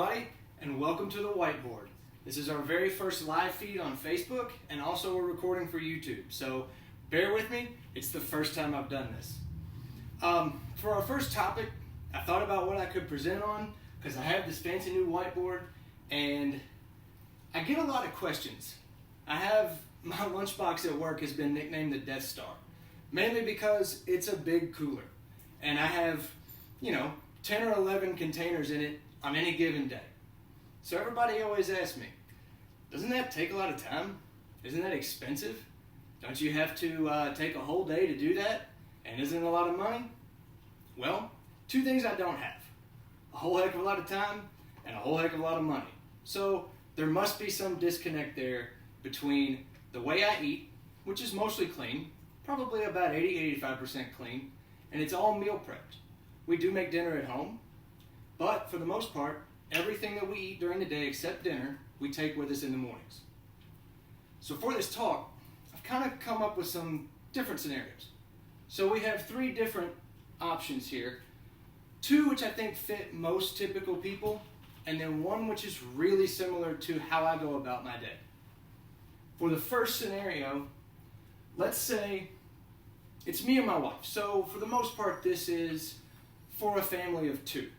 everybody, and welcome to the whiteboard. This is our very first live feed on Facebook, and also we're recording for YouTube, so bear with me, it's the first time I've done this. For our first topic, I thought about what I could present on, because I have this fancy new whiteboard, and I get a lot of questions. My lunchbox at work has been nicknamed the Death Star, mainly because it's a big cooler, and I have, 10 or 11 containers in it on any given day. So everybody always asks me, doesn't that take a lot of time? Isn't that expensive? Don't you have to take a whole day to do that? And isn't it a lot of money? Well, two things I don't have. A whole heck of a lot of time and a whole heck of a lot of money. So there must be some disconnect there between the way I eat, which is mostly clean, probably about 80-85% clean, and it's all meal prepped. We do make dinner at home, but for the most part, everything that we eat during the day except dinner, we take with us in the mornings. So for this talk, I've kind of come up with some different scenarios. So we have three different options here. Two which I think fit most typical people, and then one which is really similar to how I go about my day. For the first scenario, let's say it's me and my wife. So for the most part, this is for a family of two.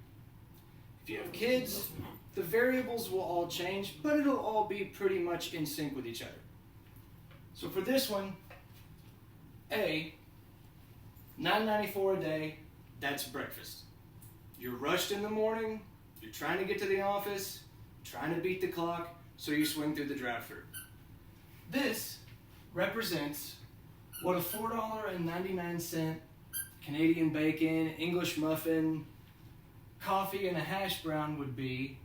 If you have kids, the variables will all change, but it'll all be pretty much in sync with each other. So for this one, $9.94 a day, that's breakfast. You're rushed in the morning, you're trying to get to the office, trying to beat the clock, so you swing through the drive-thru. This represents what a $4.99 Canadian bacon, English muffin, coffee, and a hash brown would be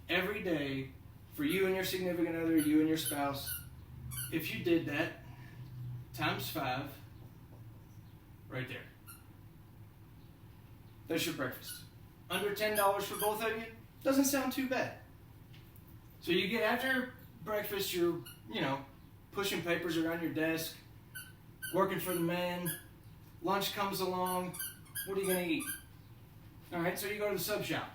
every day for you and your significant other, you and your spouse. If you did that, times 5, right there. That's your breakfast. Under $10 for both of you, doesn't sound too bad. So you get after breakfast, you're, pushing papers around your desk, working for the man. Lunch comes along. What are you going to eat? All right, so you go to the sub shop.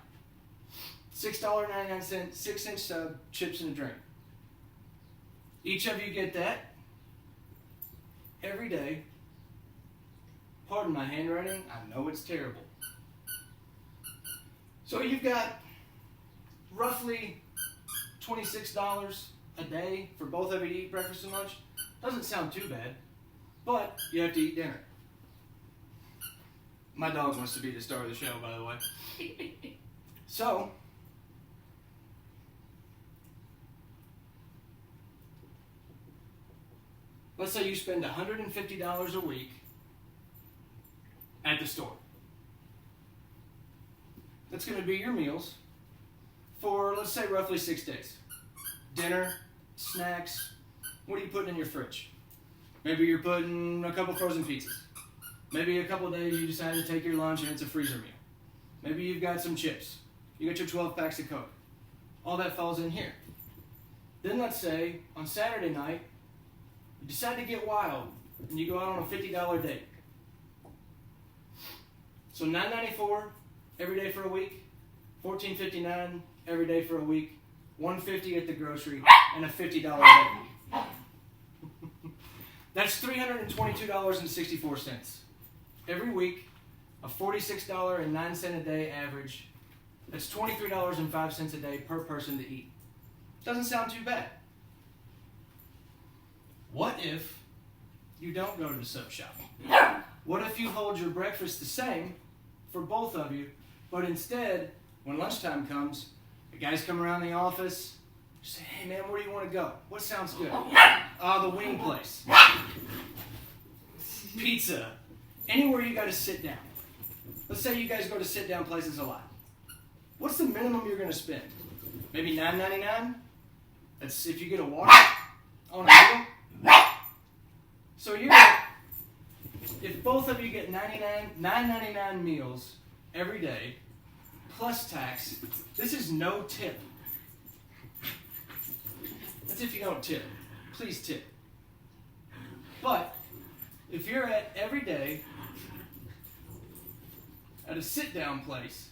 $6.99, 6-inch sub, chips and a drink. Each of you get that every day. Pardon my handwriting, I know it's terrible. So you've got roughly $26 a day for both of you to eat breakfast and lunch. Doesn't sound too bad, but you have to eat dinner. My dog wants to be the star of the show, by the way. So, let's say you spend $150 a week at the store. That's going to be your meals for, let's say, roughly 6 days. Dinner, snacks, what are you putting in your fridge? Maybe you're putting a couple frozen pizzas. Maybe a couple days you decide to take your lunch and it's a freezer meal. Maybe you've got some chips. You got your 12 packs of Coke. All that falls in here. Then let's say on Saturday night, you decide to get wild and you go out on a $50 date. So $9.94 every day for a week, $14.59 every day for a week, $1.50 at the grocery, and a $50 date. That's $322.64. Every week, a $46.09 a day average. That's $23.05 a day per person to eat. Doesn't sound too bad. What if you don't go to the sub shop? What if you hold your breakfast the same for both of you, but instead, when lunchtime comes, the guys come around the office, say, hey man, where do you want to go? What sounds good? The wing place. Pizza. Anywhere you got to sit down. Let's say you guys go to sit down places a lot. What's the minimum you're going to spend? Maybe $9.99? That's if you get a water on a meal. So if both of you get $9.99 meals every day, plus tax, this is no tip. That's if you don't tip. Please tip. But if you're at every day at a sit-down place,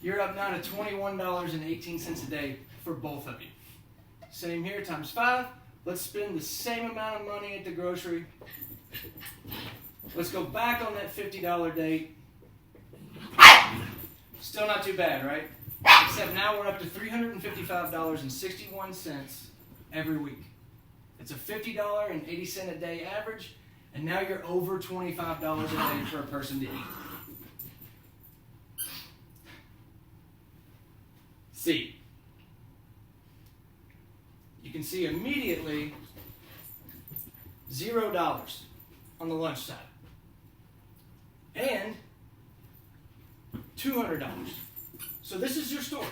You're up now to $21.18 a day for both of you. Same here, times 5. Let's spend the same amount of money at the grocery. Let's go back on that $50 date. Still not too bad, right? Except now we're up to $355.61 every week. It's a $50.80 a day average, and now you're over $25 a day for a person to eat. C. You can see immediately $0 on the lunch side. And $200. So this is your store.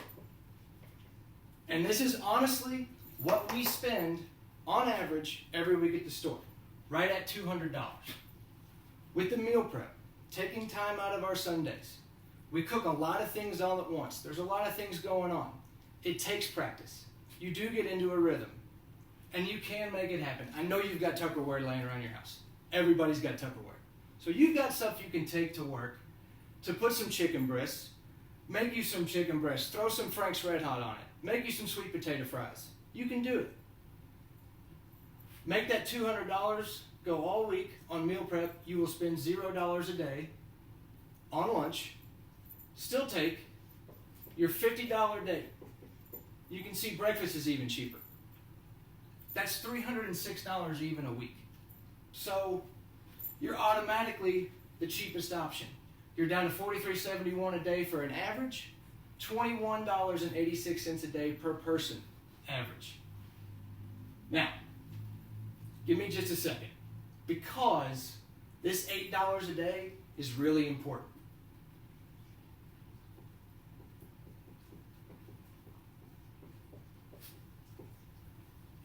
And this is honestly what we spend on average every week at the store. Right at $200. With the meal prep, taking time out of our Sundays. We cook a lot of things all at once. There's a lot of things going on. It takes practice. You do get into a rhythm. And you can make it happen. I know you've got Tupperware laying around your house. Everybody's got Tupperware. So you've got stuff you can take to work to put some chicken breasts, make you some chicken breasts, throw some Frank's Red Hot on it, make you some sweet potato fries. You can do it. Make that $200 go all week on meal prep. You will spend $0 a day on lunch. Still take your $50 day. You can see breakfast is even cheaper. That's $306 even a week. So you're automatically the cheapest option. You're down to $43.71 a day for an average, $21.86 a day per person average. Now, give me just a second, because this $8 a day is really important.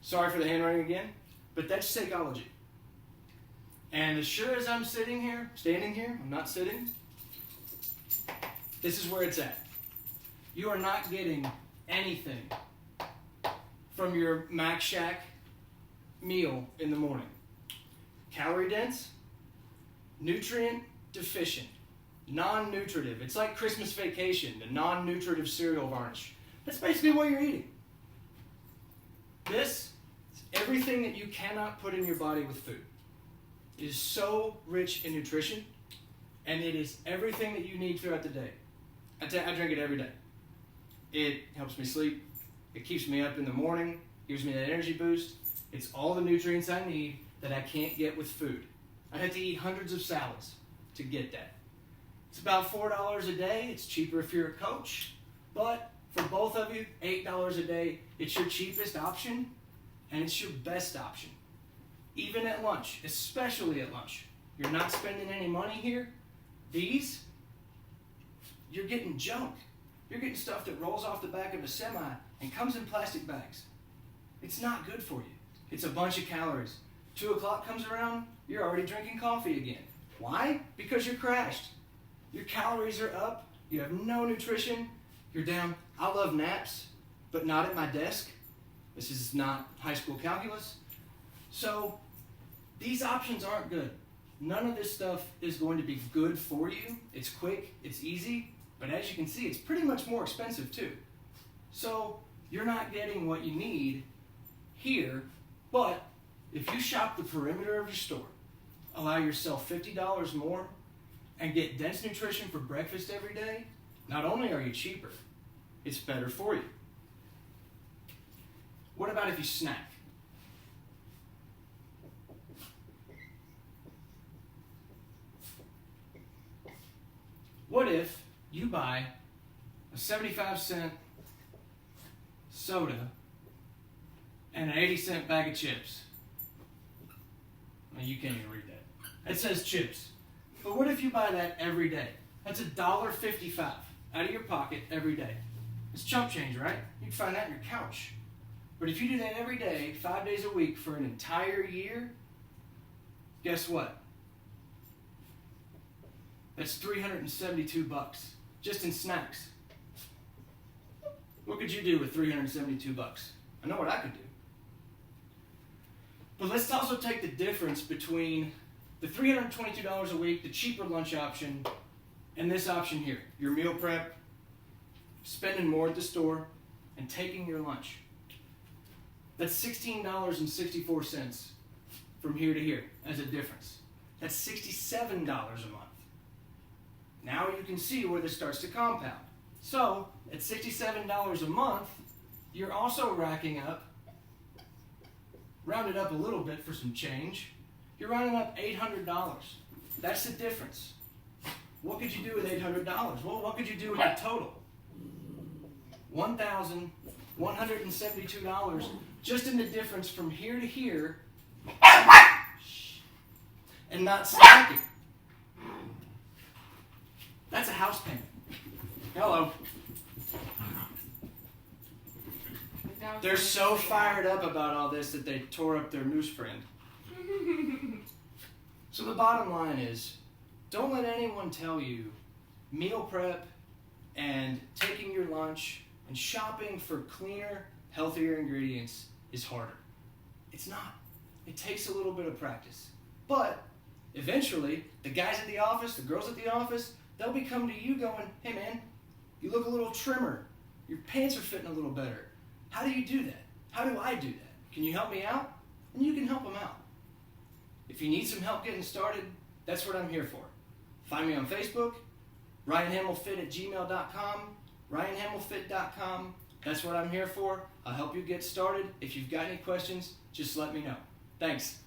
Sorry for the handwriting again, but that's psychology. And as sure as I'm standing here, I'm not sitting, this is where it's at. You are not getting anything from your Mac Shack meal in the morning. Calorie dense, nutrient deficient, non-nutritive. It's like Christmas Vacation, the non-nutritive cereal varnish. That's basically what you're eating. This is everything that you cannot put in your body with food. It is so rich in nutrition, and it is everything that you need throughout the day. I drink it every day. It helps me sleep. It keeps me up in the morning, gives me that energy boost. It's all the nutrients I need that I can't get with food. I'd have to eat hundreds of salads to get that. It's about $4 a day. It's cheaper if you're a coach, but for both of you, $8 a day. It's your cheapest option, and it's your best option. Even at lunch, especially at lunch. You're not spending any money here. These, you're getting junk. You're getting stuff that rolls off the back of a semi and comes in plastic bags. It's not good for you. It's a bunch of calories. 2 o'clock comes around, you're already drinking coffee again. Why? Because you're crashed. Your calories are up. You have no nutrition. You're down. I love naps, but not at my desk. This is not high school calculus. So these options aren't good. None of this stuff is going to be good for you. It's quick, it's easy, but as you can see, it's pretty much more expensive too. So you're not getting what you need here, but if you shop the perimeter of your store, allow yourself $50 more, and get dense nutrition for breakfast every day, not only are you cheaper, it's better for you. What about if you snack? What if you buy a 75-cent soda and an 80-cent bag of chips? Well, you can't even read that. It says chips. But what if you buy that every day? That's $1.55 out of your pocket every day. It's chump change, right? You can find that on your couch. But if you do that every day, 5 days a week for an entire year, guess what? That's $372 just in snacks. What could you do with $372? I know what I could do. But let's also take the difference between the $322 a week, the cheaper lunch option, and this option here, your meal prep, spending more at the store, and taking your lunch. That's $16.64 from here to here as a difference. That's $67 a month. Now you can see where this starts to compound. So, at $67 a month, you're also racking up, rounded up a little bit for some change, you're rounding up $800. That's the difference. What could you do with $800? Well, what could you do with the total? $1,172 just in the difference from here to here and not snacking. That's a house payment. Hello. They're so fired up about all this that they tore up their newsprint. So the bottom line is, don't let anyone tell you meal prep and taking your lunch and shopping for cleaner, healthier ingredients is harder. It's not. It takes a little bit of practice. But eventually, the guys at the office, the girls at the office, they'll be coming to you going, hey man, you look a little trimmer. Your pants are fitting a little better. How do you do that? How do I do that? Can you help me out? And you can help them out. If you need some help getting started, that's what I'm here for. Find me on Facebook, ryanhamillfit@gmail.com, ryanhamillfit.com. That's what I'm here for. I'll help you get started. If you've got any questions, just let me know. Thanks.